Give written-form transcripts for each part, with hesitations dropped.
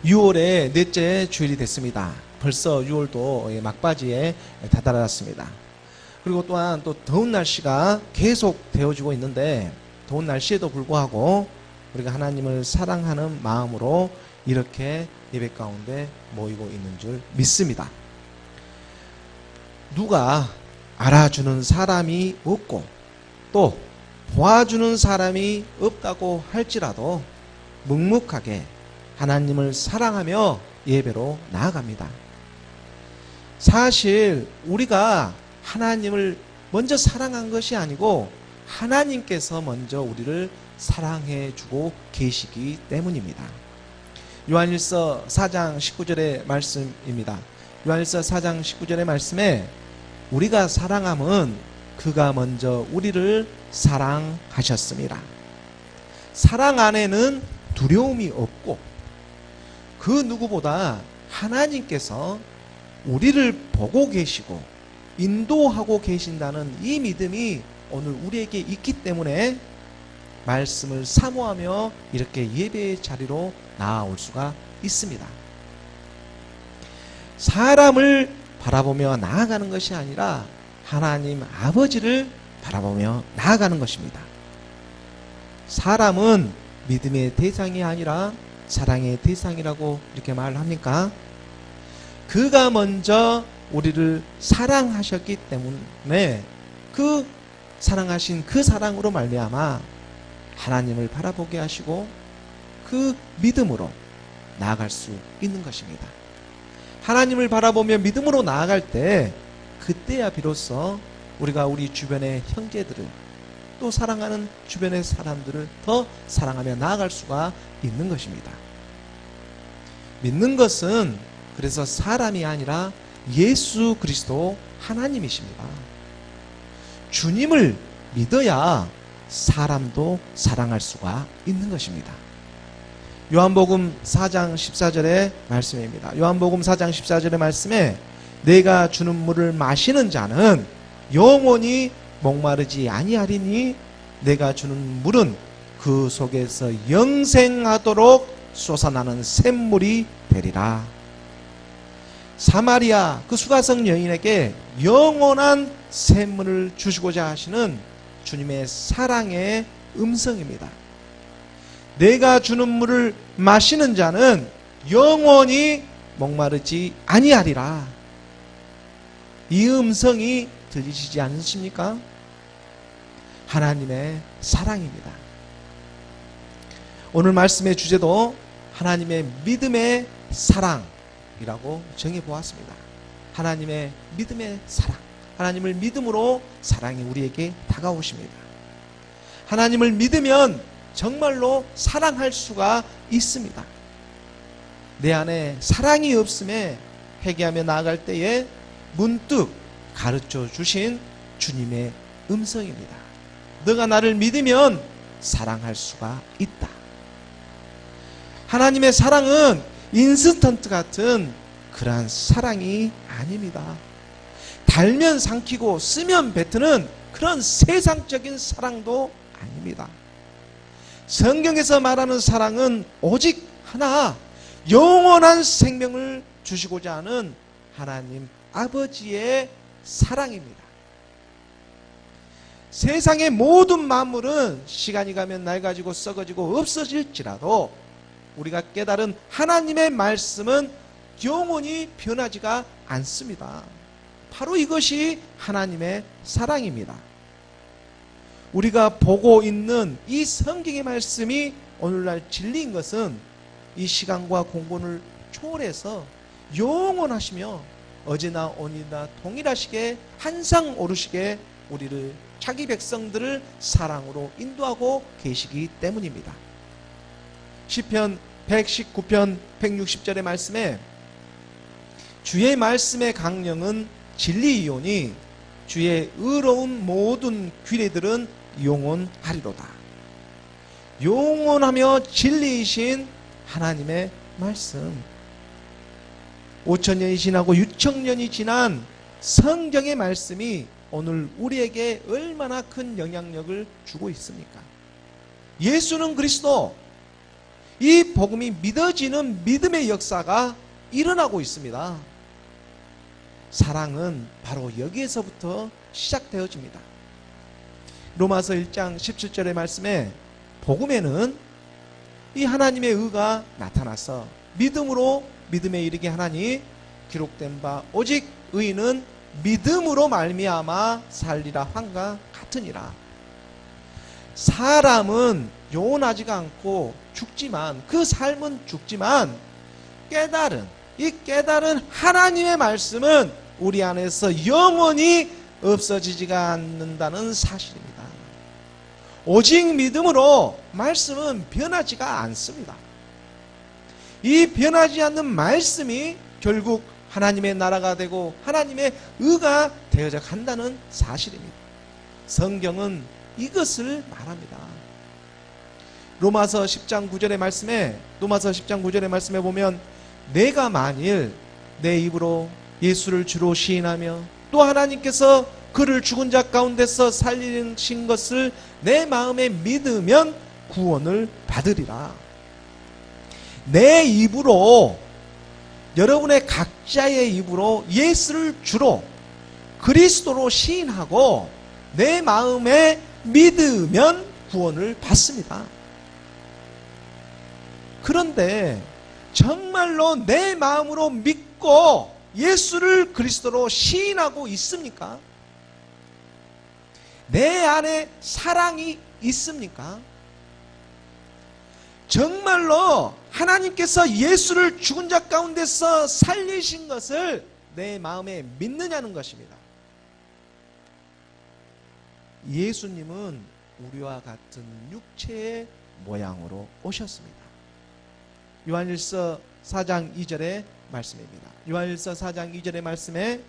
6월의 넷째 주일이 됐습니다. 벌써 6월도 막바지에 다다랐습니다. 그리고 또한 또 더운 날씨가 계속 되어지고 있는데, 더운 날씨에도 불구하고 우리가 하나님을 사랑하는 마음으로 이렇게 예배 가운데 모이고 있는 줄 믿습니다. 누가 알아주는 사람이 없고 또 도와주는 사람이 없다고 할지라도 묵묵하게 하나님을 사랑하며 예배로 나아갑니다. 사실 우리가 하나님을 먼저 사랑한 것이 아니고 하나님께서 먼저 우리를 사랑해 주고 계시기 때문입니다. 요한일서 4장 19절의 말씀입니다. 요한일서 4장 19절의 말씀에 우리가 사랑함은 그가 먼저 우리를 사랑하셨습니다. 사랑 안에는 두려움이 없고 그 누구보다 하나님께서 우리를 보고 계시고 인도하고 계신다는 이 믿음이 오늘 우리에게 있기 때문에 말씀을 사모하며 이렇게 예배의 자리로 나아올 수가 있습니다. 사람을 바라보며 나아가는 것이 아니라 하나님 아버지를 바라보며 나아가는 것입니다. 사람은 믿음의 대상이 아니라 사랑의 대상이라고 이렇게 말을 합니까? 그가 먼저 우리를 사랑하셨기 때문에 그 사랑하신 그 사랑으로 말미암아 하나님을 바라보게 하시고 그 믿음으로 나아갈 수 있는 것입니다. 하나님을 바라보며 믿음으로 나아갈 때 그때야 비로소 우리가 우리 주변의 형제들을 또 사랑하는 주변의 사람들을 더 사랑하며 나아갈 수가 있는 것입니다. 믿는 것은 그래서 사람이 아니라 예수 그리스도 하나님이십니다. 주님을 믿어야 사람도 사랑할 수가 있는 것입니다. 요한복음 4장 14절의 말씀입니다. 요한복음 4장 14절의 말씀에 내가 주는 물을 마시는 자는 영원히 목마르지 아니하리니 내가 주는 물은 그 속에서 영생하도록 솟아나는 샘물이 되리라. 사마리아 그 수가성 여인에게 영원한 샘물을 주시고자 하시는 주님의 사랑의 음성입니다. 내가 주는 물을 마시는 자는 영원히 목마르지 아니하리라. 이 음성이 들리시지 않으십니까? 하나님의 사랑입니다. 오늘 말씀의 주제도 하나님의 믿음의 사랑이라고 정해보았습니다. 하나님의 믿음의 사랑. 하나님을 믿음으로 사랑이 우리에게 다가오십니다. 하나님을 믿으면 정말로 사랑할 수가 있습니다. 내 안에 사랑이 없음에 회개하며 나아갈 때에 문득 가르쳐 주신 주님의 음성입니다. 너가 나를 믿으면 사랑할 수가 있다. 하나님의 사랑은 인스턴트 같은 그러한 사랑이 아닙니다. 달면 삼키고 쓰면 뱉는 그런 세상적인 사랑도 아닙니다. 성경에서 말하는 사랑은 오직 하나, 영원한 생명을 주시고자 하는 하나님 아버지의 사랑입니다. 세상의 모든 만물은 시간이 가면 낡아지고 썩어지고 없어질지라도 우리가 깨달은 하나님의 말씀은 영원히 변하지가 않습니다. 바로 이것이 하나님의 사랑입니다. 우리가 보고 있는 이 성경의 말씀이 오늘날 진리인 것은 이 시간과 공간을 초월해서 영원하시며 어제나 오늘이나 동일하시게 항상 오르시게 우리를 자기 백성들을 사랑으로 인도하고 계시기 때문입니다. 시편 119편 160절의 말씀에 주의 말씀의 강령은 진리이오니 주의 의로운 모든 규례들은 영원하리로다. 영원하며 진리이신 하나님의 말씀, 5,000년이 지나고 6,000년이 지난 성경의 말씀이 오늘 우리에게 얼마나 큰 영향력을 주고 있습니까? 예수는 그리스도, 이 복음이 믿어지는 믿음의 역사가 일어나고 있습니다. 사랑은 바로 여기에서부터 시작되어집니다. 로마서 1장 17절의 말씀에 복음에는 이 하나님의 의가 나타나서 믿음으로 믿음에 이르게 하나니 기록된 바 오직 의인은 믿음으로 말미암아 살리라 함과 같으니라. 사람은 영원하지가 않고 죽지만, 그 삶은 죽지만 이 깨달은 하나님의 말씀은 우리 안에서 영원히 없어지지가 않는다는 사실입니다. 오직 믿음으로 말씀은 변하지가 않습니다. 이 변하지 않는 말씀이 결국 하나님의 나라가 되고 하나님의 의가 되어져 간다는 사실입니다. 성경은 이것을 말합니다. 로마서 10장 9절의 말씀에 보면 내가 만일 내 입으로 예수를 주로 시인하며 또 하나님께서 그를 죽은 자 가운데서 살리신 것을 내 마음에 믿으면 구원을 받으리라. 내 입으로, 여러분의 각자의 입으로 예수를 주로 그리스도로 시인하고 내 마음에 믿으면 구원을 받습니다. 그런데 정말로 내 마음으로 믿고 예수를 그리스도로 시인하고 있습니까? 내 안에 사랑이 있습니까? 정말로 하나님께서 예수를 죽은 자 가운데서 살리신 것을 내 마음에 믿느냐는 것입니다. 예수님은 우리와 같은 육체의 모양으로 오셨습니다. 요한일서 4장 2절의 말씀입니다. 요한일서 4장 2절의 말씀에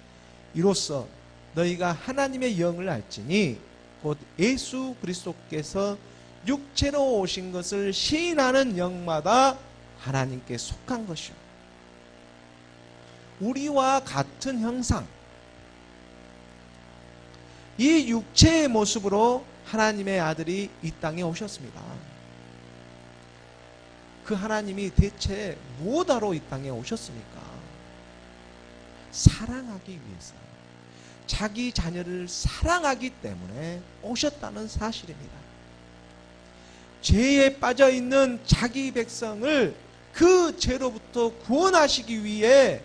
이로써 너희가 하나님의 영을 알지니 곧 예수 그리스도께서 육체로 오신 것을 시인하는 영마다 하나님께 속한 것이요. 우리와 같은 형상, 이 육체의 모습으로 하나님의 아들이 이 땅에 오셨습니다. 그 하나님이 대체 무엇하러 이 땅에 오셨습니까? 사랑하기 위해서, 자기 자녀를 사랑하기 때문에 오셨다는 사실입니다. 죄에 빠져있는 자기 백성을 그 죄로부터 구원하시기 위해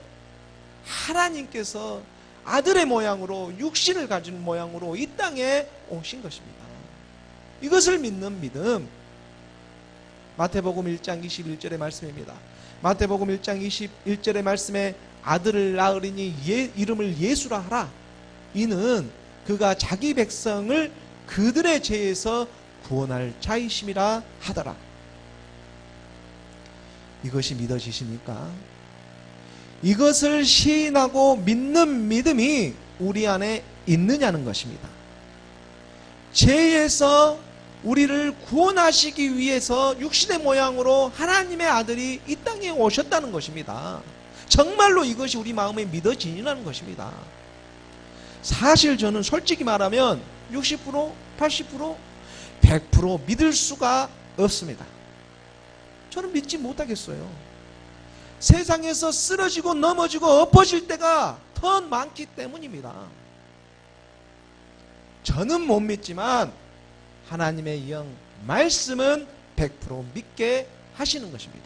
하나님께서 아들의 모양으로, 육신을 가진 모양으로 이 땅에 오신 것입니다. 이것을 믿는 믿음, 마태복음 1장 21절의 말씀입니다. 마태복음 1장 21절의 말씀에 아들을 낳으리니 이름을 예수라 하라. 이는 그가 자기 백성을 그들의 죄에서 구원할 자이심이라 하더라. 이것이 믿어지십니까? 이것을 시인하고 믿는 믿음이 우리 안에 있느냐는 것입니다. 죄에서 우리를 구원하시기 위해서 육신의 모양으로 하나님의 아들이 이 땅에 오셨다는 것입니다. 정말로 이것이 우리 마음에 믿어지느냐는 것입니다. 사실 저는 솔직히 말하면 60%, 80%, 100% 믿을 수가 없습니다. 저는 믿지 못하겠어요. 세상에서 쓰러지고 넘어지고 엎어질 때가 더 많기 때문입니다. 저는 못 믿지만 하나님의 영, 말씀은 100% 믿게 하시는 것입니다.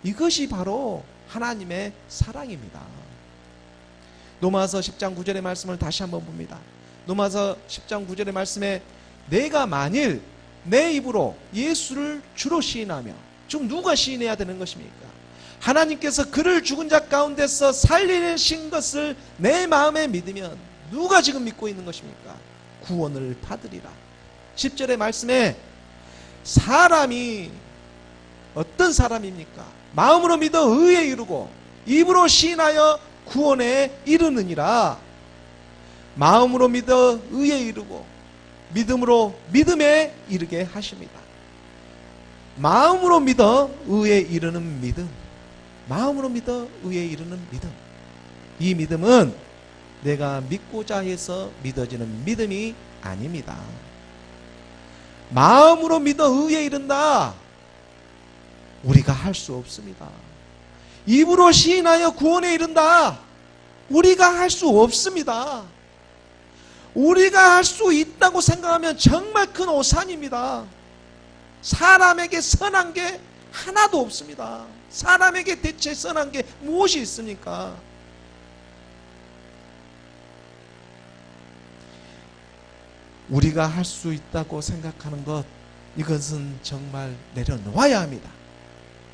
이것이 바로 하나님의 사랑입니다. 로마서 10장 9절의 말씀을 다시 한번 봅니다. 로마서 10장 9절의 말씀에 내가 만일 내 입으로 예수를 주로 시인하며, 즉 누가 시인해야 되는 것입니까? 하나님께서 그를 죽은 자 가운데서 살리신 것을 내 마음에 믿으면 누가 지금 믿고 있는 것입니까? 구원을 받으리라. 10절의 말씀에 사람이 어떤 사람입니까? 마음으로 믿어 의에 이르고 입으로 시인하여 구원에 이르느니라. 마음으로 믿어 의에 이르고 믿음으로 믿음에 이르게 하십니다. 마음으로 믿어 의에 이르는 믿음, 마음으로 믿어 의에 이르는 믿음, 이 믿음은 내가 믿고자 해서 믿어지는 믿음이 아닙니다. 마음으로 믿어 의에 이른다. 우리가 할 수 없습니다. 입으로 시인하여 구원에 이른다. 우리가 할 수 없습니다. 우리가 할 수 있다고 생각하면 정말 큰 오산입니다. 사람에게 선한 게 하나도 없습니다. 사람에게 대체 선한 게 무엇이 있습니까? 우리가 할 수 있다고 생각하는 것, 이것은 정말 내려놓아야 합니다.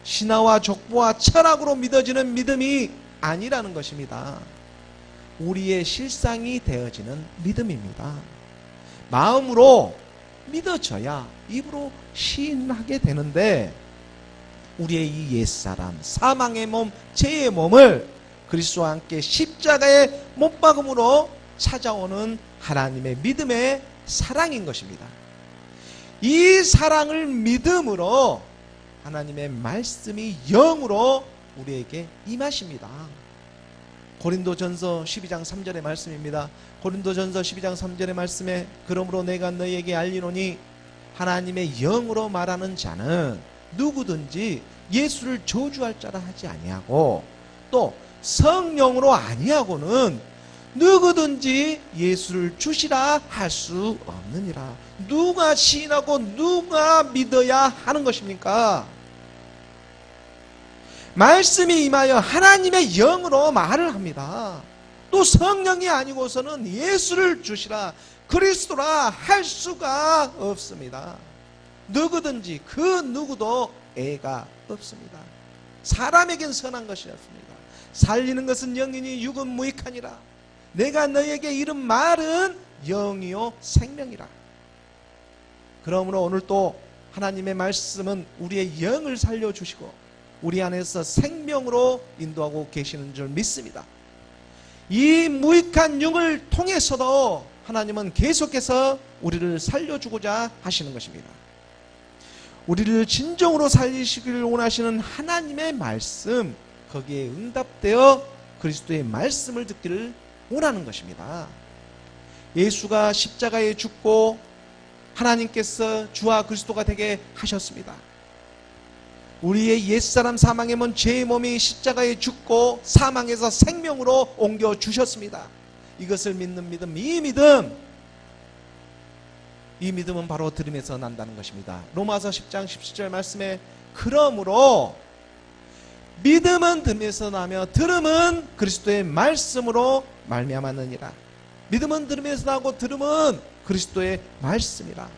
신화와 족보와 철학으로 믿어지는 믿음이 아니라는 것입니다. 우리의 실상이 되어지는 믿음입니다. 마음으로 믿어져야 입으로 시인하게 되는데, 우리의 이 옛사람, 사망의 몸, 죄의 몸을 그리스도와 함께 십자가의 못박음으로 찾아오는 하나님의 믿음의 사랑인 것입니다. 이 사랑을 믿음으로 하나님의 말씀이 영으로 우리에게 임하십니다. 고린도전서 12장 3절의 말씀입니다. 고린도전서 12장 3절의 말씀에 그러므로 내가 너희에게 알리노니 하나님의 영으로 말하는 자는 누구든지 예수를 저주할 자라 하지 아니하고 또 성령으로 아니하고는 누구든지 예수를 주시라 할 수 없느니라. 누가 시인하고 누가 믿어야 하는 것입니까? 말씀이 임하여 하나님의 영으로 말을 합니다. 또 성령이 아니고서는 예수를 주시라, 그리스도라 할 수가 없습니다. 누구든지 그 누구도 애가 없습니다. 사람에겐 선한 것이 없습니다. 살리는 것은 영이니 육은 무익하니라. 내가 너에게 이른 말은 영이요 생명이라. 그러므로 오늘 또 하나님의 말씀은 우리의 영을 살려주시고 우리 안에서 생명으로 인도하고 계시는 줄 믿습니다. 이 무익한 영을 통해서도 하나님은 계속해서 우리를 살려주고자 하시는 것입니다. 우리를 진정으로 살리시기를 원하시는 하나님의 말씀, 거기에 응답되어 그리스도의 말씀을 듣기를 원하는 것입니다. 예수가 십자가에 죽고 하나님께서 주와 그리스도가 되게 하셨습니다. 우리의 옛사람 사망의 몸, 죄의 몸이 십자가에 죽고 사망에서 생명으로 옮겨 주셨습니다. 이것을 믿는 믿음, 이 믿음은 바로 들음에서 난다는 것입니다. 로마서 10장 17절 말씀에 그러므로 믿음은 들음에서 나며 들음은 그리스도의 말씀으로 말미암았느니라. 믿음은 들음에서 나고 들음은 그리스도의 말씀이라.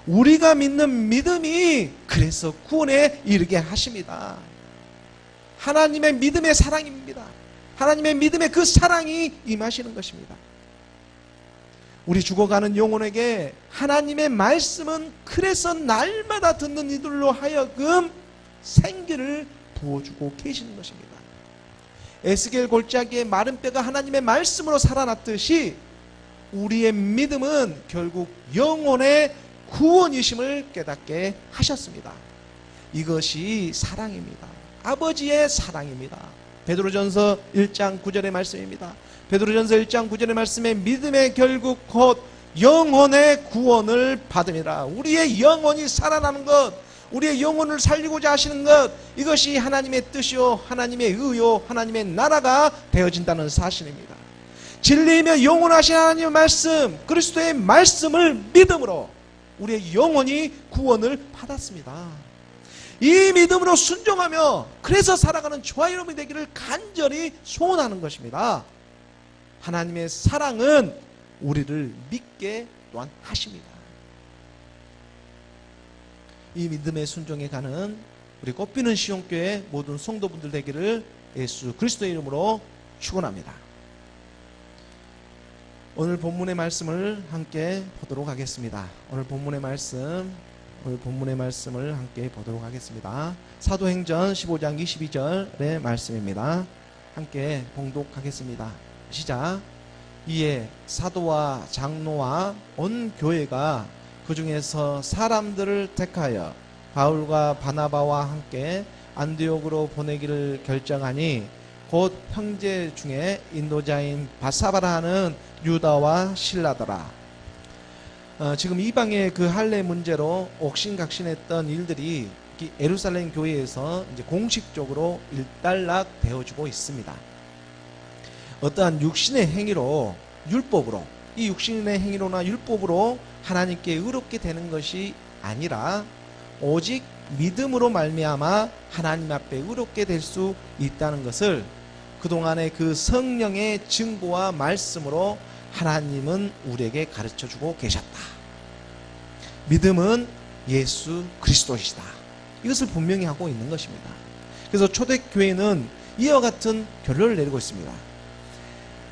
우리가 믿는 믿음이 그래서 구원에 이르게 하십니다. 하나님의 믿음의 사랑입니다. 하나님의 믿음의 그 사랑이 임하시는 것입니다. 우리 죽어가는 영혼에게 하나님의 말씀은 그래서 날마다 듣는 이들로 하여금 생기를 부어주고 계시는 것입니다. 에스겔 골짜기의 마른 뼈가 하나님의 말씀으로 살아났듯이 우리의 믿음은 결국 영혼의 구원이심을 깨닫게 하셨습니다. 이것이 사랑입니다. 아버지의 사랑입니다. 베드로전서 1장 9절의 말씀입니다. 베드로전서 1장 9절의 말씀에 믿음의 결국 곧 영혼의 구원을 받음이라. 우리의 영혼이 살아나는 것, 우리의 영혼을 살리고자 하시는 것, 이것이 하나님의 뜻이요 하나님의 의요 하나님의 나라가 되어진다는 사실입니다. 진리이며 영원하신 하나님의 말씀, 그리스도의 말씀을 믿음으로 우리의 영혼이 구원을 받았습니다. 이 믿음으로 순종하며 그래서 살아가는 저와 여러분이 되기를 간절히 소원하는 것입니다. 하나님의 사랑은 우리를 믿게 또한 하십니다. 이 믿음의 순종에 가는 우리 꽃피는 시온교회 모든 성도분들 되기를 예수 그리스도의 이름으로 축원합니다. 오늘 본문의 말씀을 함께 보도록 하겠습니다. 오늘 본문의 말씀을 함께 보도록 하겠습니다. 사도행전 15장 22절의 말씀입니다. 함께 봉독하겠습니다. 시작. 이에 사도와 장로와 온 교회가 그 중에서 사람들을 택하여 바울과 바나바와 함께 안디옥으로 보내기를 결정하니 곧 형제 중에 인도자인 바사바라 하는 유다와 실라더라. 지금 이방의 그 할례 문제로 옥신각신했던 일들이 예루살렘 교회에서 이제 공식적으로 일단락 되어주고 있습니다. 어떠한 육신의 행위로, 율법으로, 이 육신의 행위로나 율법으로 하나님께 의롭게 되는 것이 아니라 오직 믿음으로 말미암아 하나님 앞에 의롭게 될 수 있다는 것을 그동안의 그 성령의 증거와 말씀으로 하나님은 우리에게 가르쳐주고 계셨다. 믿음은 예수 그리스도이시다. 이것을 분명히 하고 있는 것입니다. 그래서 초대교회는 이와 같은 결론을 내리고 있습니다.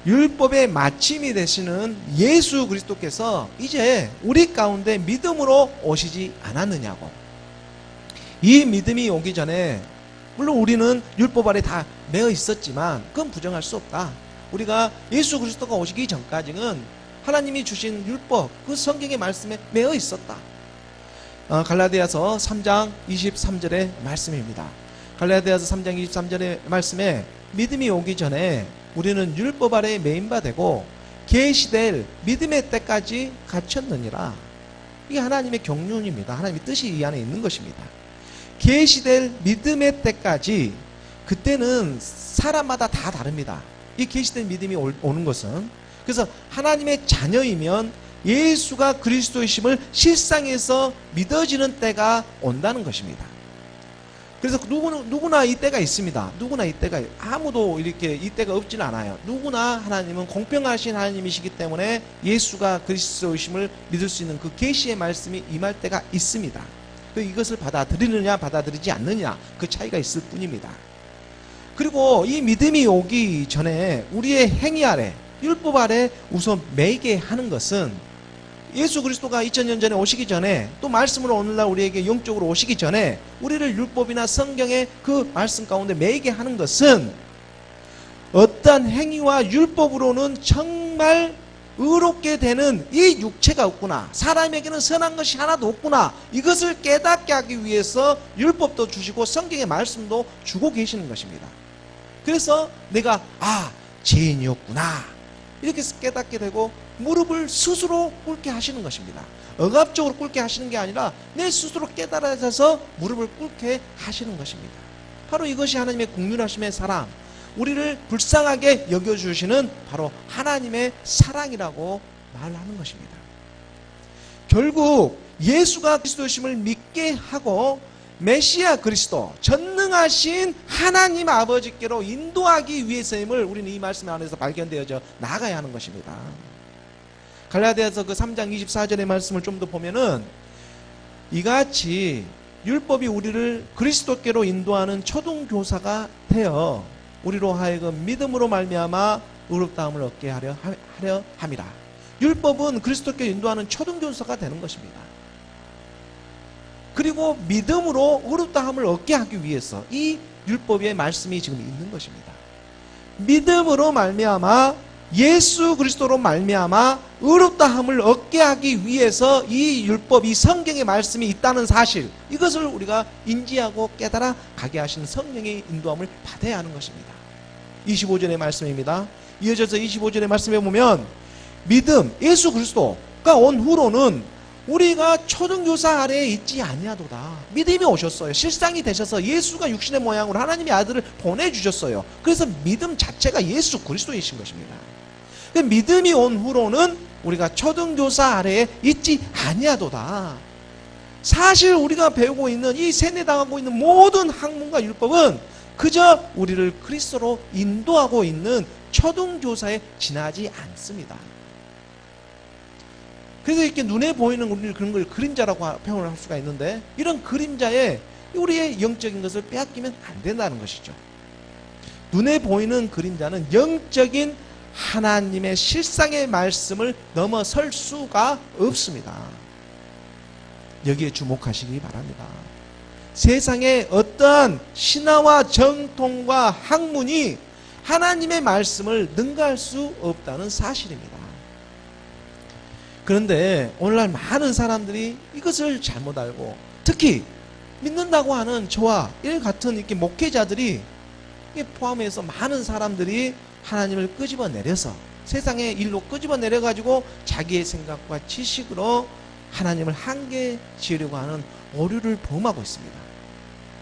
율법의 마침이 되시는 예수 그리스도께서 이제 우리 가운데 믿음으로 오시지 않았느냐고. 이 믿음이 오기 전에 물론 우리는 율법 아래 다 매어 있었지만 그건 부정할 수 없다. 우리가 예수 그리스도가 오시기 전까지는 하나님이 주신 율법, 그 성경의 말씀에 매어 있었다. 갈라디아서 3장 23절의 말씀입니다. 갈라디아서 3장 23절의 말씀에 믿음이 오기 전에 우리는 율법 아래에 매인 바 되고 계시될 믿음의 때까지 갇혔느니라. 이게 하나님의 경륜입니다. 하나님의 뜻이 이 안에 있는 것입니다. 계시될 믿음의 때까지, 그때는 사람마다 다 다릅니다. 이 계시된 믿음이 오는 것은, 그래서 하나님의 자녀이면 예수가 그리스도이심을 실상에서 믿어지는 때가 온다는 것입니다. 그래서 누구나 이 때가 있습니다. 누구나 이 때가, 아무도 이렇게 이 때가 없지는 않아요. 누구나 하나님은 공평하신 하나님이시기 때문에 예수가 그리스도이심을 믿을 수 있는 그 계시의 말씀이 임할 때가 있습니다. 이것을 받아들이느냐 받아들이지 않느냐, 그 차이가 있을 뿐입니다. 그리고 이 믿음이 오기 전에 우리의 행위 아래, 율법 아래 우선 매이게 하는 것은, 예수 그리스도가 2000년 전에 오시기 전에, 또 말씀으로 오늘날 우리에게 영적으로 오시기 전에 우리를 율법이나 성경의 그 말씀 가운데 매이게 하는 것은, 어떠한 행위와 율법으로는 정말 의롭게 되는 이 육체가 없구나, 사람에게는 선한 것이 하나도 없구나, 이것을 깨닫게 하기 위해서 율법도 주시고 성경의 말씀도 주고 계시는 것입니다. 그래서 내가 죄인이었구나 이렇게 깨닫게 되고 무릎을 스스로 꿇게 하시는 것입니다. 억압적으로 꿇게 하시는 게 아니라 내 스스로 깨달아져서 무릎을 꿇게 하시는 것입니다. 바로 이것이 하나님의 긍휼하심의 사랑, 우리를 불쌍하게 여겨주시는 바로 하나님의 사랑이라고 말하는 것입니다. 결국 예수가 그리스도심을 믿게 하고 메시아 그리스도, 전능하신 하나님 아버지께로 인도하기 위해서임을 우리는 이 말씀 안에서 발견되어져 나가야 하는 것입니다. 갈라디아서 그 3장 24절의 말씀을 좀 더 보면은, 이같이 율법이 우리를 그리스도께로 인도하는 초등교사가 되어 우리로 하여금 믿음으로 말미암아 의롭다함을 얻게 하려 함이라. 율법은 그리스도께 인도하는 초등교사가 되는 것입니다. 그리고 믿음으로 의롭다함을 얻게 하기 위해서 이 율법의 말씀이 지금 있는 것입니다. 믿음으로 말미암아, 예수 그리스도로 말미암아 의롭다함을 얻게 하기 위해서 이 율법, 이 성경의 말씀이 있다는 사실, 이것을 우리가 인지하고 깨달아 가게 하시는 성령의 인도함을 받아야 하는 것입니다. 25절의 말씀입니다. 이어져서 25절의 말씀에 보면, 믿음, 예수 그리스도가 온 후로는 우리가 초등교사 아래에 있지 아니하도다. 믿음이 오셨어요. 실상이 되셔서 예수가 육신의 모양으로 하나님의 아들을 보내주셨어요. 그래서 믿음 자체가 예수 그리스도이신 것입니다. 믿음이 온 후로는 우리가 초등교사 아래에 있지 아니하도다. 사실 우리가 배우고 있는, 이 세뇌당하고 있는 모든 학문과 율법은 그저 우리를 그리스도로 인도하고 있는 초등교사에 지나지 않습니다. 그래서 이렇게 눈에 보이는 우리는 그런 걸 그림자라고 표현을 할 수가 있는데, 이런 그림자에 우리의 영적인 것을 빼앗기면 안 된다는 것이죠. 눈에 보이는 그림자는 영적인 하나님의 실상의 말씀을 넘어설 수가 없습니다. 여기에 주목하시기 바랍니다. 세상에 어떠한 신화와 정통과 학문이 하나님의 말씀을 능가할 수 없다는 사실입니다. 그런데 오늘날 많은 사람들이 이것을 잘못 알고, 특히 믿는다고 하는 저와 일 같은 이렇게 목회자들이 포함해서 많은 사람들이 하나님을 끄집어내려서, 세상의 일로 끄집어내려가지고 자기의 생각과 지식으로 하나님을 한계 지으려고 하는 오류를 범하고 있습니다.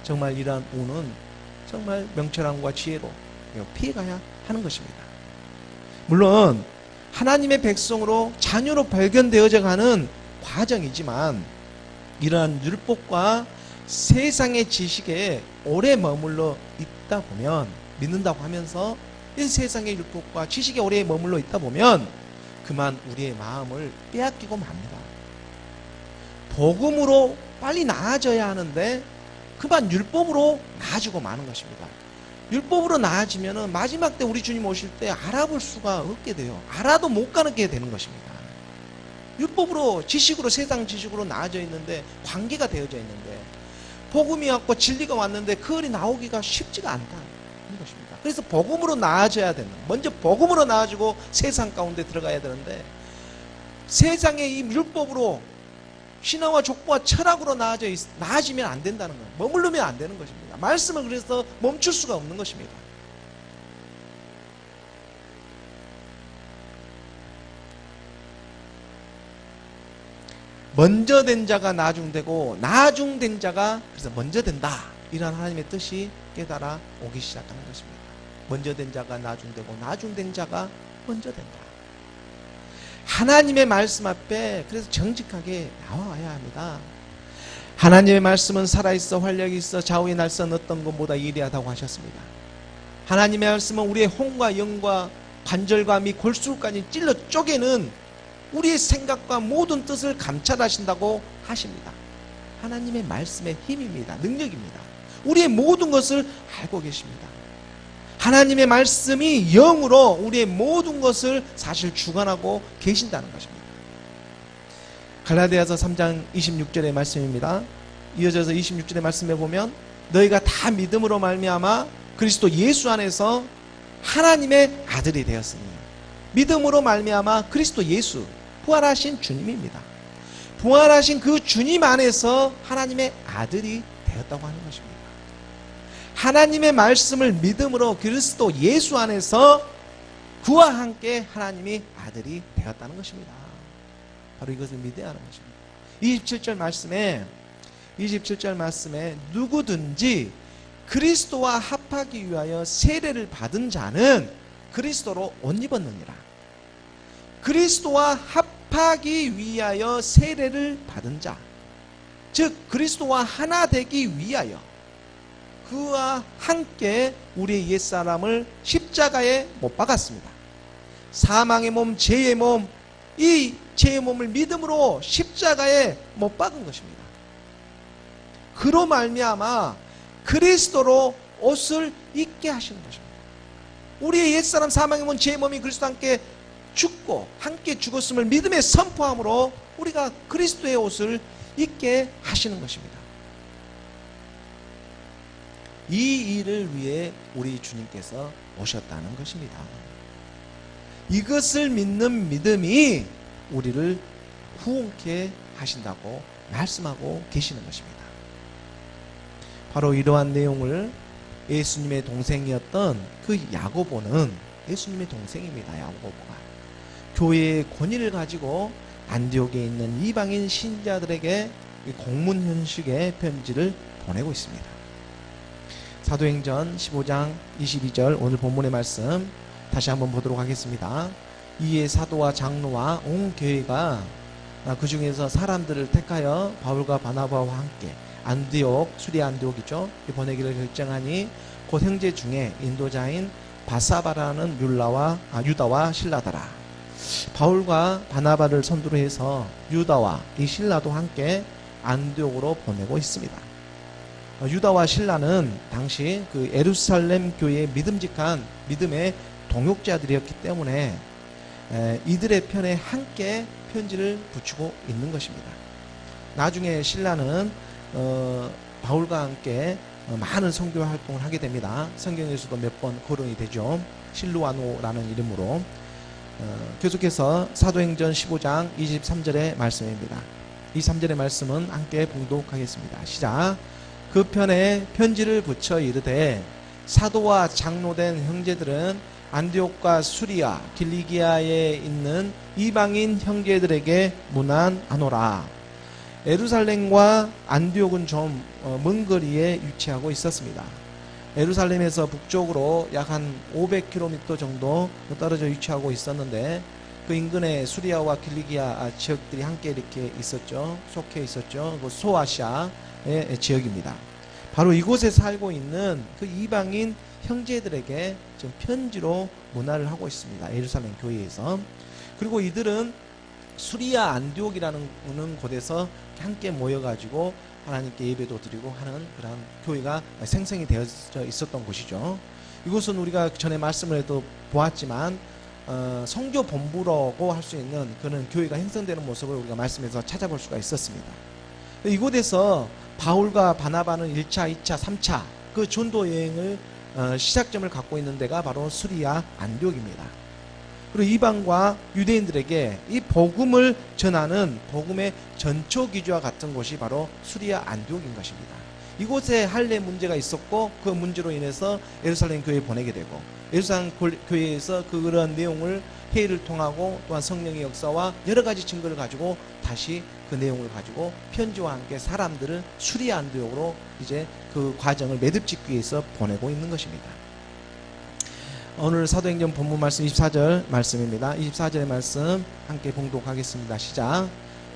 정말 이러한 오는 정말 명철함과 지혜로 피해가야 하는 것입니다. 물론 하나님의 백성으로 자녀로 발견되어져 가는 과정이지만 이러한 율법과 세상의 지식에 오래 머물러 있다 보면, 믿는다고 하면서 이 세상의 율법과 지식에 오래 머물러 있다 보면 그만 우리의 마음을 빼앗기고 맙니다. 복음으로 빨리 나아져야 하는데 그만 율법으로 나아지고 마는 것입니다. 율법으로 나아지면 마지막 때 우리 주님 오실 때 알아볼 수가 없게 돼요. 알아도 못 가는 게 되는 것입니다. 율법으로, 지식으로, 세상 지식으로 나아져 있는데, 관계가 되어져 있는데, 복음이 왔고 진리가 왔는데 그 글이 나오기가 쉽지가 않다는 것입니다. 그래서 복음으로 나아져야 되는, 먼저 복음으로 나아지고 세상 가운데 들어가야 되는데, 세상의 이 율법으로 신화와 족보와 철학으로 나아지면 안 된다는 거예요. 머무르면 안 되는 것입니다. 말씀을 그래서 멈출 수가 없는 것입니다. 먼저 된 자가 나중되고 나중된 자가 그래서 먼저 된다. 이런 하나님의 뜻이 깨달아 오기 시작하는 것입니다. 먼저 된 자가 나중되고 나중된 자가 먼저 된다. 하나님의 말씀 앞에 그래서 정직하게 나와야 합니다. 하나님의 말씀은 살아있어 활력이 있어 좌우의 날선 어떤 것보다 예리하다고 하셨습니다. 하나님의 말씀은 우리의 혼과 영과 관절과 및 골수까지 찔러 쪼개는 우리의 생각과 모든 뜻을 감찰하신다고 하십니다. 하나님의 말씀의 힘입니다. 능력입니다. 우리의 모든 것을 알고 계십니다. 하나님의 말씀이 영으로 우리의 모든 것을 사실 주관하고 계신다는 것입니다. 갈라디아서 3장 26절의 말씀입니다. 이어져서 26절의 말씀에 보면 너희가 다 믿음으로 말미암아 그리스도 예수 안에서 하나님의 아들이 되었으니, 믿음으로 말미암아 그리스도 예수, 부활하신 주님입니다. 부활하신 그 주님 안에서 하나님의 아들이 되었다고 하는 것입니다. 하나님의 말씀을 믿음으로 그리스도 예수 안에서 그와 함께 하나님이 아들이 되었다는 것입니다. 바로 이것을 믿어야 하는 것입니다. 27절 말씀에 누구든지 그리스도와 합하기 위하여 세례를 받은 자는 그리스도로 옷 입었느니라. 그리스도와 합하기 위하여 세례를 받은 자, 즉 그리스도와 하나 되기 위하여 그와 함께 우리의 옛사람을 십자가에 못 박았습니다. 사망의 몸, 죄의 몸, 이 죄의 몸을 믿음으로 십자가에 못 박은 것입니다. 그로 말미암아 그리스도로 옷을 입게 하시는 것입니다. 우리의 옛사람 사망의 몸, 죄의 몸이 그리스도와 함께 죽고 함께 죽었음을 믿음에 선포함으로 우리가 그리스도의 옷을 입게 하시는 것입니다. 이 일을 위해 우리 주님께서 오셨다는 것입니다. 이것을 믿는 믿음이 우리를 후원케 하신다고 말씀하고 계시는 것입니다. 바로 이러한 내용을 예수님의 동생이었던 그 야고보는, 예수님의 동생입니다. 야고보가 교회의 권위를 가지고 안디옥에 있는 이방인 신자들에게 공문 형식의 편지를 보내고 있습니다. 사도행전 15장 22절 오늘 본문의 말씀 다시 한번 보도록 하겠습니다. 이에 사도와 장로와 온 교회가 그 중에서 사람들을 택하여 바울과 바나바와 함께 안디옥, 수리 안디옥이죠, 보내기를 결정하니 곧 형제 중에 인도자인 바사바라는 유다와 실라더라. 바울과 바나바를 선두로 해서 유다와 이 실라도 함께 안디옥으로 보내고 있습니다. 유다와 실라는 당시 그 예루살렘 교회의 믿음직한 믿음의 동역자들이었기 때문에 이들의 편에 함께 편지를 붙이고 있는 것입니다. 나중에 실라는 바울과 함께 많은 선교 활동을 하게 됩니다. 성경에서도 몇 번 거론이 되죠. 실루아노라는 이름으로. 계속해서 사도행전 15장 23절의 말씀입니다. 23절의 말씀은 함께 봉독하겠습니다. 시작. 그 편에 편지를 붙여 이르되 사도와 장로된 형제들은 안디옥과 수리아, 길리기아에 있는 이방인 형제들에게 문안하노라. 예루살렘과 안디옥은 좀 먼 거리에 위치하고 있었습니다. 예루살렘에서 북쪽으로 약 한 500km 정도 떨어져 위치하고 있었는데 그 인근에 수리아와 길리기아 지역들이 함께 이렇게 있었죠. 속해 있었죠. 그 소아시아의 지역입니다. 바로 이곳에 살고 있는 그 이방인 형제들에게 지금 편지로 문화를 하고 있습니다. 예루살렘 교회에서. 그리고 이들은 수리아 안디옥이라는 곳에서 함께 모여가지고 하나님께 예배도 드리고 하는 그런 교회가 생성이 되어져 있었던 곳이죠. 이곳은 우리가 전에 말씀을 또 보았지만 성교 본부라고 할 수 있는 그런 교회가 형성되는 모습을 우리가 말씀에서 찾아볼 수가 있었습니다. 이곳에서 바울과 바나바는 1차, 2차, 3차 그 전도 여행을 시작점을 갖고 있는 데가 바로 수리아 안디옥입니다. 그리고 이방과 유대인들에게 이 복음을 전하는 복음의 전초기지와 같은 곳이 바로 수리아 안디옥인 것입니다. 이곳에 할례 문제가 있었고 그 문제로 인해서 예루살렘 교회에 보내게 되고 예루살렘 교회에서 그런 내용을 회의를 통하고 또한 성령의 역사와 여러 가지 증거를 가지고 다시 그 내용을 가지고 편지와 함께 사람들을 수리아 안디옥으로 이제 그 과정을 매듭짓기 위해서 보내고 있는 것입니다. 오늘 사도행전 본문 말씀 24절 말씀입니다. 24절의 말씀 함께 봉독하겠습니다. 시작.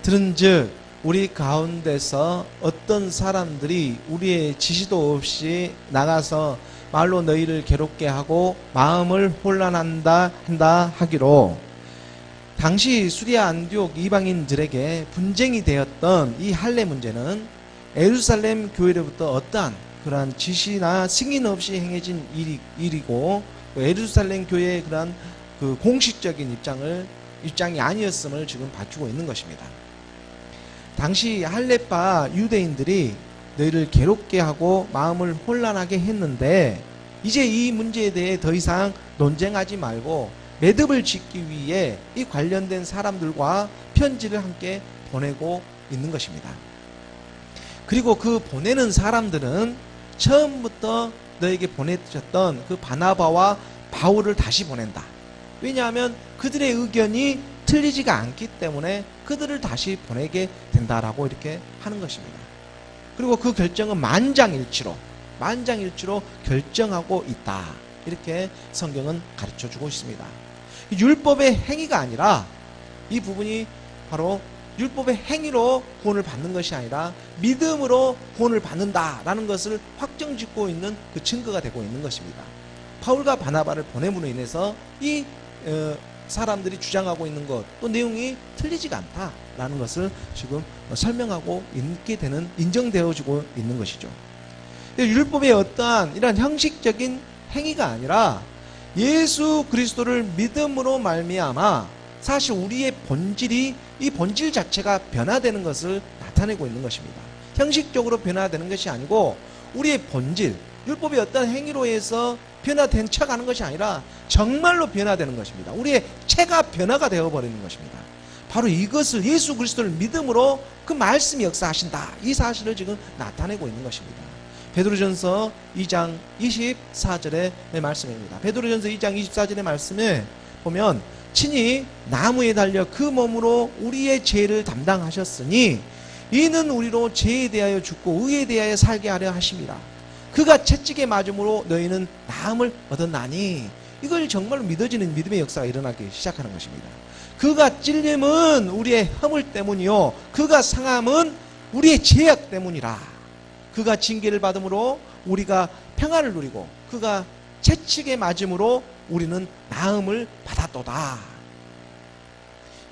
들은즉 우리 가운데서 어떤 사람들이 우리의 지시도 없이 나가서 말로 너희를 괴롭게 하고 마음을 혼란한다 하기로. 당시 수리아 안디옥 이방인들에게 분쟁이 되었던 이 할례 문제는 예루살렘 교회로부터 어떠한 그러한 지시나 승인 없이 행해진 일이고 예루살렘 교회의 그러한 그 공식적인 입장이 아니었음을 지금 밝히고 있는 것입니다. 당시 할례파 유대인들이 너희를 괴롭게 하고 마음을 혼란하게 했는데 이제 이 문제에 대해 더 이상 논쟁하지 말고 매듭을 짓기 위해 이 관련된 사람들과 편지를 함께 보내고 있는 것입니다. 그리고 그 보내는 사람들은 처음부터 너에게 보내주셨던 그 바나바와 바울을 다시 보낸다. 왜냐하면 그들의 의견이 틀리지가 않기 때문에 그들을 다시 보내게 된다라고 이렇게 하는 것입니다. 그리고 그 결정은 만장일치로 결정하고 있다. 이렇게 성경은 가르쳐주고 있습니다. 율법의 행위가 아니라 이 부분이 바로 율법의 행위로 구원을 받는 것이 아니라 믿음으로 구원을 받는다라는 것을 확정짓고 있는 그 증거가 되고 있는 것입니다. 바울과 바나바를 보냄으로 인해서 이 사람들이 주장하고 있는 것 또 내용이 틀리지가 않다라는 것을 지금 설명하고 있게 되는 인정되어지고 있는 것이죠. 율법의 어떠한 이런 형식적인 행위가 아니라 예수 그리스도를 믿음으로 말미암아 사실 우리의 본질이 이 본질 자체가 변화되는 것을 나타내고 있는 것입니다. 형식적으로 변화되는 것이 아니고 우리의 본질, 율법의 어떤 행위로 해서 변화된 척하는 것이 아니라 정말로 변화되는 것입니다. 우리의 체가 변화가 되어버리는 것입니다. 바로 이것을 예수 그리스도를 믿음으로 그 말씀이 역사하신다. 이 사실을 지금 나타내고 있는 것입니다. 베드로전서 2장 24절의 말씀입니다. 베드로전서 2장 24절의 말씀에 보면 친히 나무에 달려 그 몸으로 우리의 죄를 담당하셨으니 이는 우리로 죄에 대하여 죽고 의에 대하여 살게 하려 하심이라. 그가 채찍에 맞음으로 너희는 나음을 얻었나니. 이걸 정말로 믿어지는 믿음의 역사가 일어나기 시작하는 것입니다. 그가 찔림은 우리의 허물 때문이요 그가 상함은 우리의 죄악 때문이라. 그가 징계를 받음으로 우리가 평안을 누리고 그가 채찍에 맞음으로 우리는 나음을 받았도다.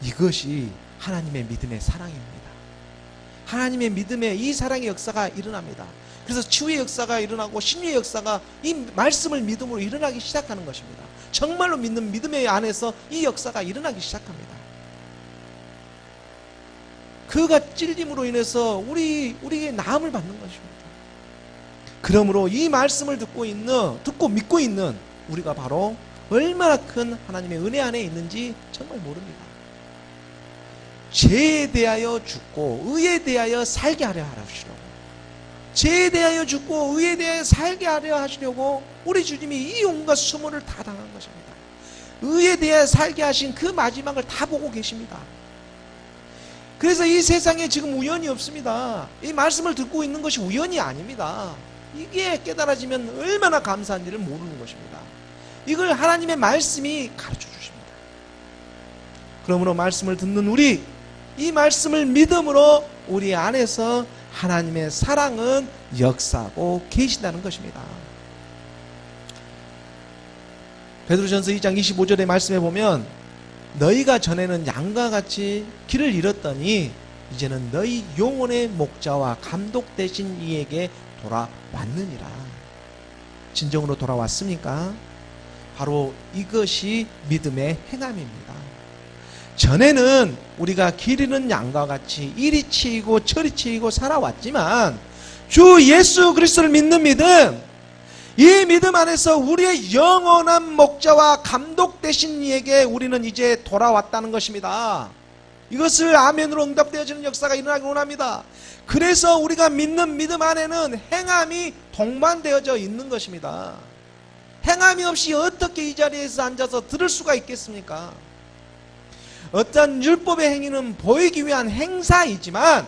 이것이 하나님의 믿음의 사랑입니다. 하나님의 믿음의 이 사랑의 역사가 일어납니다. 그래서 치유의 역사가 일어나고 신유의 역사가 이 말씀을 믿음으로 일어나기 시작하는 것입니다. 정말로 믿는 믿음의 안에서 이 역사가 일어나기 시작합니다. 그가 찔림으로 인해서 우리의 나음을 받는 것입니다. 그러므로 이 말씀을 듣고 믿고 있는 우리가 바로 얼마나 큰 하나님의 은혜 안에 있는지 정말 모릅니다. 죄에 대하여 죽고 의에 대하여 살게 하려 하시려고, 죄에 대하여 죽고 의에 대하여 살게 하려 하시려고 우리 주님이 이 온갖 수모를 다 당한 것입니다. 의에 대하여 살게 하신 그 마지막을 다 보고 계십니다. 그래서 이 세상에 지금 우연이 없습니다. 이 말씀을 듣고 있는 것이 우연이 아닙니다. 이게 깨달아지면 얼마나 감사한 일을 모르는 것입니다. 이걸 하나님의 말씀이 가르쳐 주십니다. 그러므로 말씀을 듣는 우리, 이 말씀을 믿음으로 우리 안에서 하나님의 사랑은 역사하고 계신다는 것입니다. 베드로전서 2장 25절의 말씀에 보면 너희가 전에는 양과 같이 길을 잃었더니 이제는 너희 영혼의 목자와 감독 되신 이에게 돌아왔느니라. 진정으로 돌아왔습니까? 바로 이것이 믿음의 행함입니다. 전에는 우리가 길 잃은 양과 같이 이리 치이고 저리 치이고 살아왔지만 주 예수 그리스도를 믿는 믿음, 이 믿음 안에서 우리의 영원한 목자와 감독 되신 이에게 우리는 이제 돌아왔다는 것입니다. 이것을 아멘으로 응답되어지는 역사가 일어나기 원합니다. 그래서 우리가 믿는 믿음 안에는 행함이 동반되어져 있는 것입니다. 행함이 없이 어떻게 이 자리에서 앉아서 들을 수가 있겠습니까? 어떤 율법의 행위는 보이기 위한 행사이지만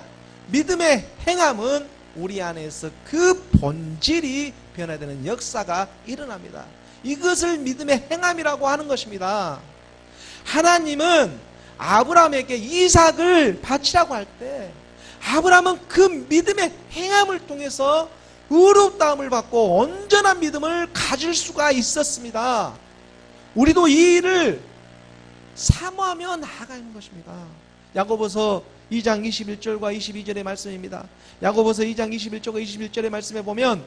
믿음의 행함은 우리 안에서 그 본질이 변화되는 역사가 일어납니다. 이것을 믿음의 행함이라고 하는 것입니다. 하나님은 아브라함에게 이삭을 바치라고 할 때 아브라함은 그 믿음의 행함을 통해서 의롭다함을 받고 온전한 믿음을 가질 수가 있었습니다. 우리도 이 일을 사모하며 나아가는 것입니다. 야고보서 2장 21절과 22절의 말씀입니다. 야고보서 2장 21절과 21절의 말씀에 보면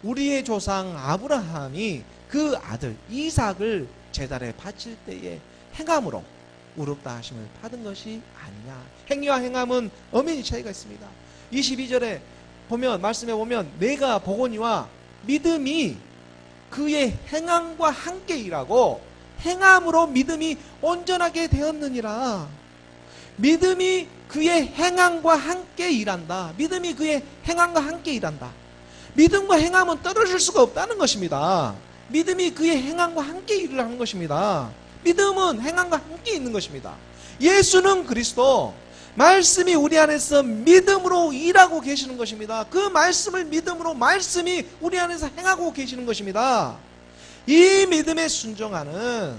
우리의 조상 아브라함이 그 아들 이삭을 제단에 바칠 때에 행함으로 의롭다 하심을 받은 것이 아니냐. 행위와 행함은 엄연히 차이가 있습니다. 22절에 보면 말씀에 보면 내가 보거니와 믿음이 그의 행함과 함께 일하고 행함으로 믿음이 온전하게 되었느니라. 믿음이 그의 행함과 함께 일한다. 믿음이 그의 행함과 함께 일한다. 믿음과 행함은 떨어질 수가 없다는 것입니다. 믿음이 그의 행함과 함께 일을 하는 것입니다. 믿음은 행함과 함께 있는 것입니다. 예수는 그리스도, 말씀이 우리 안에서 믿음으로 일하고 계시는 것입니다. 그 말씀을 믿음으로 말씀이 우리 안에서 행하고 계시는 것입니다. 이 믿음에 순종하는,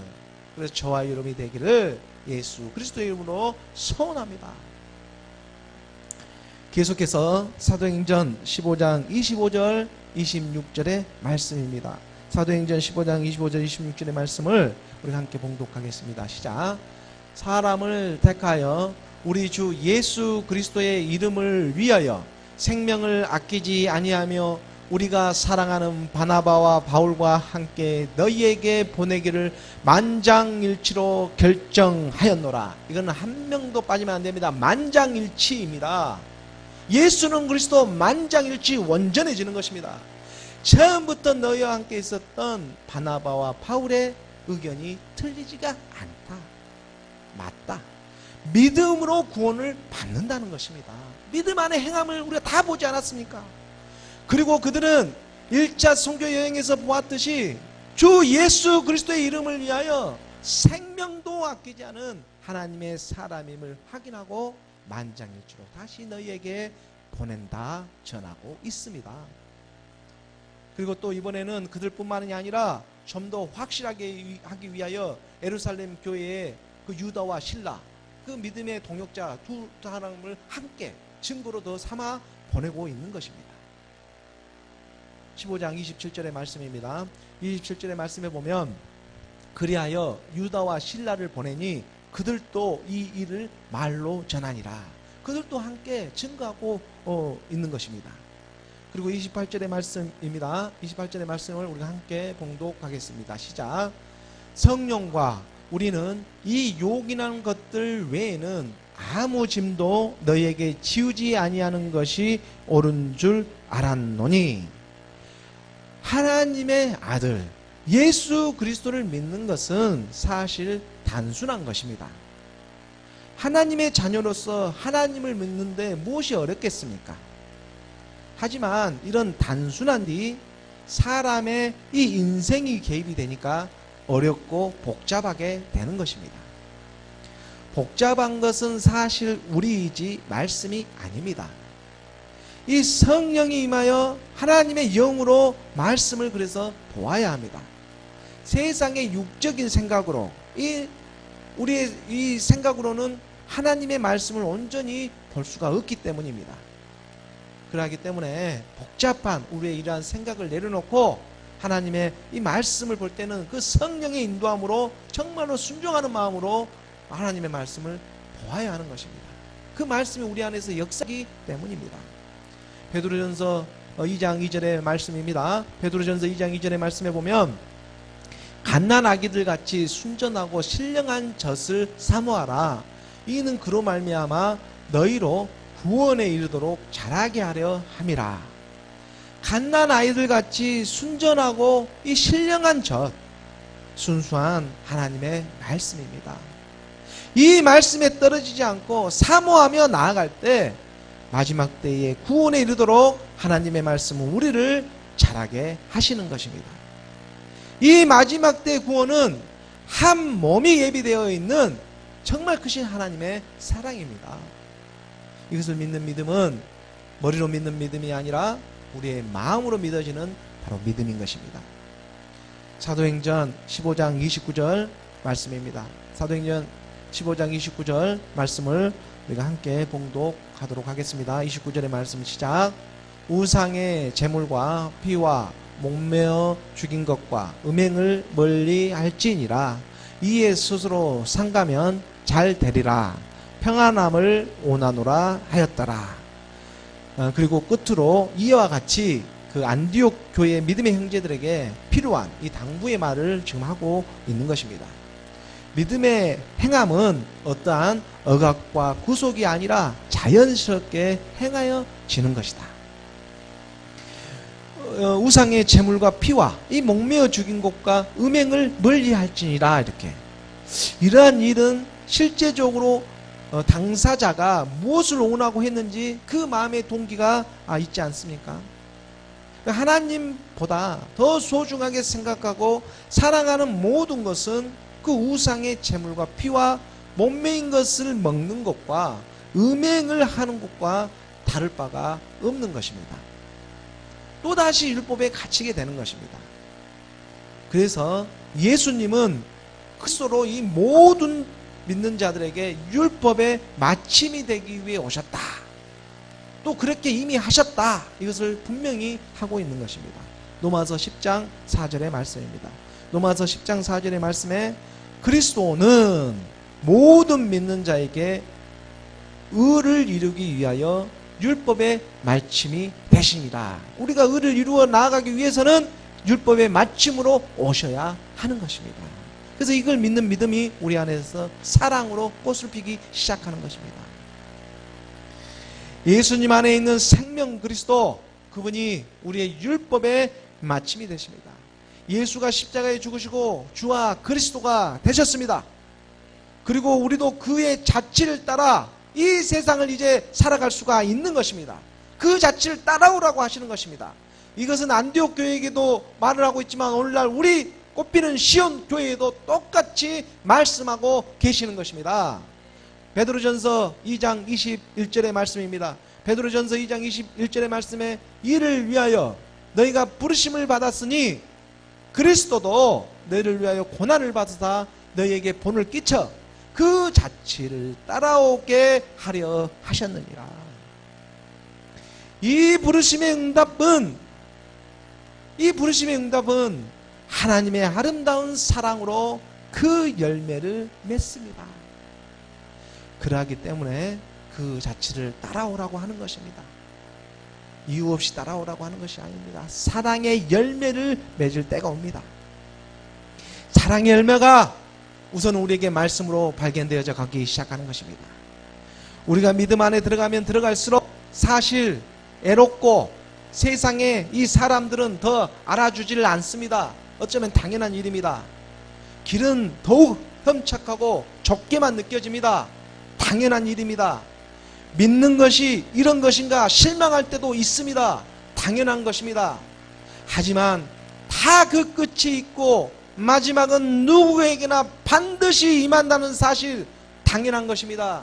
그래서 저와 여러분이 되기를 예수 그리스도의 이름으로 소원합니다. 계속해서 사도행전 15장 25절 26절의 말씀입니다. 사도행전 15장 25절 26절의 말씀을 우리가 함께 봉독하겠습니다. 시작. 사람을 택하여 우리 주 예수 그리스도의 이름을 위하여 생명을 아끼지 아니하며 우리가 사랑하는 바나바와 바울과 함께 너희에게 보내기를 만장일치로 결정하였노라. 이거는 한 명도 빠지면 안 됩니다. 만장일치입니다. 예수는 그리스도 만장일치 원전해지는 것입니다. 처음부터 너희와 함께 있었던 바나바와 바울의 의견이 틀리지가 않다. 맞다. 믿음으로 구원을 받는다는 것입니다. 믿음 안에 행함을 우리가 다 보지 않았습니까? 그리고 그들은 1차 선교 여행에서 보았듯이 주 예수 그리스도의 이름을 위하여 생명도 아끼지 않은 하나님의 사람임을 확인하고 만장일치로 다시 너희에게 보낸다 전하고 있습니다. 그리고 또 이번에는 그들뿐만이 아니라 좀 더 확실하게 하기 위하여 예루살렘 교회에 그 유다와 실라, 그 믿음의 동역자 두 사람을 함께 증거로 더 삼아 보내고 있는 것입니다. 15장 27절의 말씀입니다. 27절의 말씀에 보면 그리하여 유다와 실라를 보내니 그들도 이 일을 말로 전하니라. 그들도 함께 증거하고 있는 것입니다. 그리고 28절의 말씀입니다. 28절의 말씀을 우리가 함께 봉독하겠습니다. 시작. 성령과 우리는 이 요긴한 것들 외에는 아무 짐도 너희에게 지우지 아니하는 것이 옳은 줄 알았노니. 하나님의 아들 예수 그리스도를 믿는 것은 사실 단순한 것입니다. 하나님의 자녀로서 하나님을 믿는데 무엇이 어렵겠습니까? 하지만 이런 단순한 뒤 사람의 이 인생이 개입이 되니까 어렵고 복잡하게 되는 것입니다. 복잡한 것은 사실 우리이지 말씀이 아닙니다. 이 성령이 임하여 하나님의 영으로 말씀을 그래서 보아야 합니다. 세상의 육적인 생각으로 우리의 이 생각으로는 하나님의 말씀을 온전히 볼 수가 없기 때문입니다. 그러기 때문에 복잡한 우리의 이러한 생각을 내려놓고 하나님의 이 말씀을 볼 때는 그 성령의 인도함으로 정말로 순종하는 마음으로 하나님의 말씀을 보아야 하는 것입니다. 그 말씀이 우리 안에서 역사하기 때문입니다. 베드로전서 2장 2절의 말씀입니다. 베드로전서 2장 2절의 말씀에 보면 갓난아기들 같이 순전하고 신령한 젖을 사모하라. 이는 그로 말미암아 너희로 구원에 이르도록 자라게 하려 함이라. 갓난아이들 같이 순전하고 이 신령한 젖, 순수한 하나님의 말씀입니다. 이 말씀에 떨어지지 않고 사모하며 나아갈 때 마지막 때에 구원에 이르도록 하나님의 말씀은 우리를 자라게 하시는 것입니다. 이 마지막 때의 구원은 한 몸이 예비되어 있는 정말 크신 하나님의 사랑입니다. 이것을 믿는 믿음은 머리로 믿는 믿음이 아니라 우리의 마음으로 믿어지는 바로 믿음인 것입니다. 사도행전 15장 29절 말씀입니다. 사도행전 15장 29절 말씀을 우리가 함께 봉독하도록 하겠습니다. 29절의 말씀 시작. 우상의 제물과 피와 목매어 죽인 것과 음행을 멀리 할지니라. 이에 스스로 상가면 잘 되리라. 평안함을 원하노라 하였더라. 그리고 끝으로 이와 같이 그 안디옥 교회 믿음의 형제들에게 필요한 이 당부의 말을 지금 하고 있는 것입니다. 믿음의 행함은 어떠한 억압과 구속이 아니라 자연스럽게 행하여지는 것이다. 우상의 제물과 피와 이 목매어 죽인 것과 음행을 멀리할지니라. 이렇게 이러한 일은 실제적으로 당사자가 무엇을 원하고 했는지 그 마음의 동기가 있지 않습니까? 하나님보다 더 소중하게 생각하고 사랑하는 모든 것은 그 우상의 제물과 피와 목매인 것을 먹는 것과 음행을 하는 것과 다를 바가 없는 것입니다. 또다시 율법에 갇히게 되는 것입니다. 그래서 예수님은 그리스도로 이 모든 믿는 자들에게 율법의 마침이 되기 위해 오셨다. 또 그렇게 이미 하셨다. 이것을 분명히 하고 있는 것입니다. 로마서 10장 4절의 말씀입니다. 로마서 10장 4절의 말씀에 그리스도는 모든 믿는 자에게 의를 이루기 위하여 율법의 마침이 되시니라. 우리가 의를 이루어 나아가기 위해서는 율법의 마침으로 오셔야 하는 것입니다. 그래서 이걸 믿는 믿음이 우리 안에서 사랑으로 꽃을 피기 시작하는 것입니다. 예수님 안에 있는 생명 그리스도, 그분이 우리의 율법의 마침이 되십니다. 예수가 십자가에 죽으시고 주와 그리스도가 되셨습니다. 그리고 우리도 그의 자취를 따라 이 세상을 이제 살아갈 수가 있는 것입니다. 그 자취를 따라오라고 하시는 것입니다. 이것은 안디옥 교회에게도 말을 하고 있지만 오늘날 우리 꽃피는 시온 교회에도 똑같이 말씀하고 계시는 것입니다. 베드로전서 2장 21절의 말씀입니다. 베드로전서 2장 21절의 말씀에 이를 위하여 너희가 부르심을 받았으니 그리스도도 너희를 위하여 고난을 받으사 너희에게 본을 끼쳐 그 자취를 따라오게 하려 하셨느니라. 이 부르심의 응답은 하나님의 아름다운 사랑으로 그 열매를 맺습니다. 그러하기 때문에 그 자취를 따라오라고 하는 것입니다. 이유 없이 따라오라고 하는 것이 아닙니다. 사랑의 열매를 맺을 때가 옵니다. 사랑의 열매가 우선 우리에게 말씀으로 발견되어져 가기 시작하는 것입니다. 우리가 믿음 안에 들어가면 들어갈수록 사실 애롭고 세상에 이 사람들은 더 알아주지를 않습니다. 어쩌면 당연한 일입니다. 길은 더욱 험착하고 좁게만 느껴집니다. 당연한 일입니다. 믿는 것이 이런 것인가 실망할 때도 있습니다. 당연한 것입니다. 하지만 다 그 끝이 있고 마지막은 누구에게나 반드시 임한다는 사실 당연한 것입니다.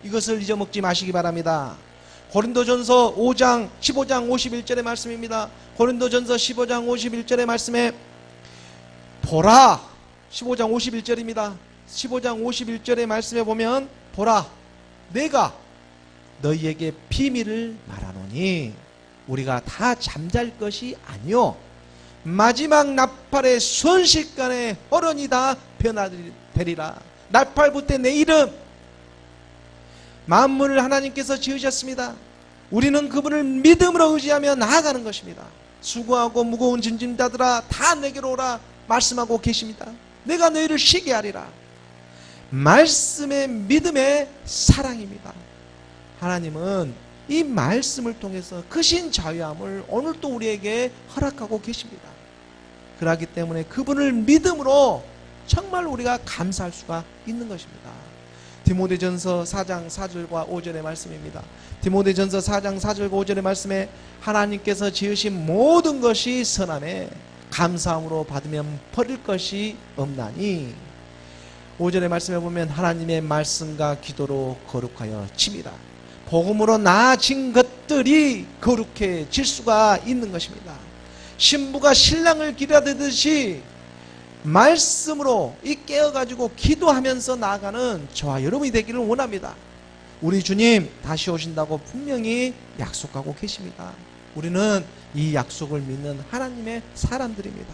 이것을 잊어먹지 마시기 바랍니다. 고린도전서 15장 51절의 말씀입니다. 고린도전서 15장 51절의 말씀에 보라, 15장 51절입니다. 15장 51절의 말씀에 보면 보라, 내가 너희에게 비밀을 말하노니 우리가 다 잠잘 것이 아니요 마지막 나팔의 순식간에 혈흔이 다 변화되리라. 나팔부터 내일은 만물을 하나님께서 지으셨습니다. 우리는 그분을 믿음으로 의지하며 나아가는 것입니다. 수고하고 무거운 짐진 자들아 다 내게로 오라 말씀하고 계십니다. 내가 너희를 쉬게 하리라. 말씀의 믿음의 사랑입니다. 하나님은 이 말씀을 통해서 크신 자유함을 오늘 또 우리에게 허락하고 계십니다. 그렇기 때문에 그분을 믿음으로 정말 우리가 감사할 수가 있는 것입니다. 디모데전서 4장 4절과 5절의 말씀입니다. 디모데전서 4장 4절과 5절의 말씀에 하나님께서 지으신 모든 것이 선함에 감사함으로 받으면 버릴 것이 없나니 5절의 말씀에 보면 하나님의 말씀과 기도로 거룩하여 칩니다. 복음으로 나아진 것들이 거룩해질 수가 있는 것입니다. 신부가 신랑을 기다리듯이 말씀으로 이 깨어가지고 기도하면서 나아가는 저와 여러분이 되기를 원합니다. 우리 주님 다시 오신다고 분명히 약속하고 계십니다. 우리는 이 약속을 믿는 하나님의 사람들입니다.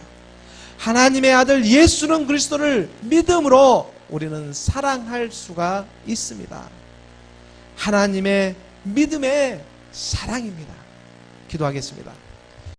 하나님의 아들 예수는 그리스도를 믿음으로 우리는 사랑할 수가 있습니다. 하나님의 믿음의 사랑입니다. 기도하겠습니다.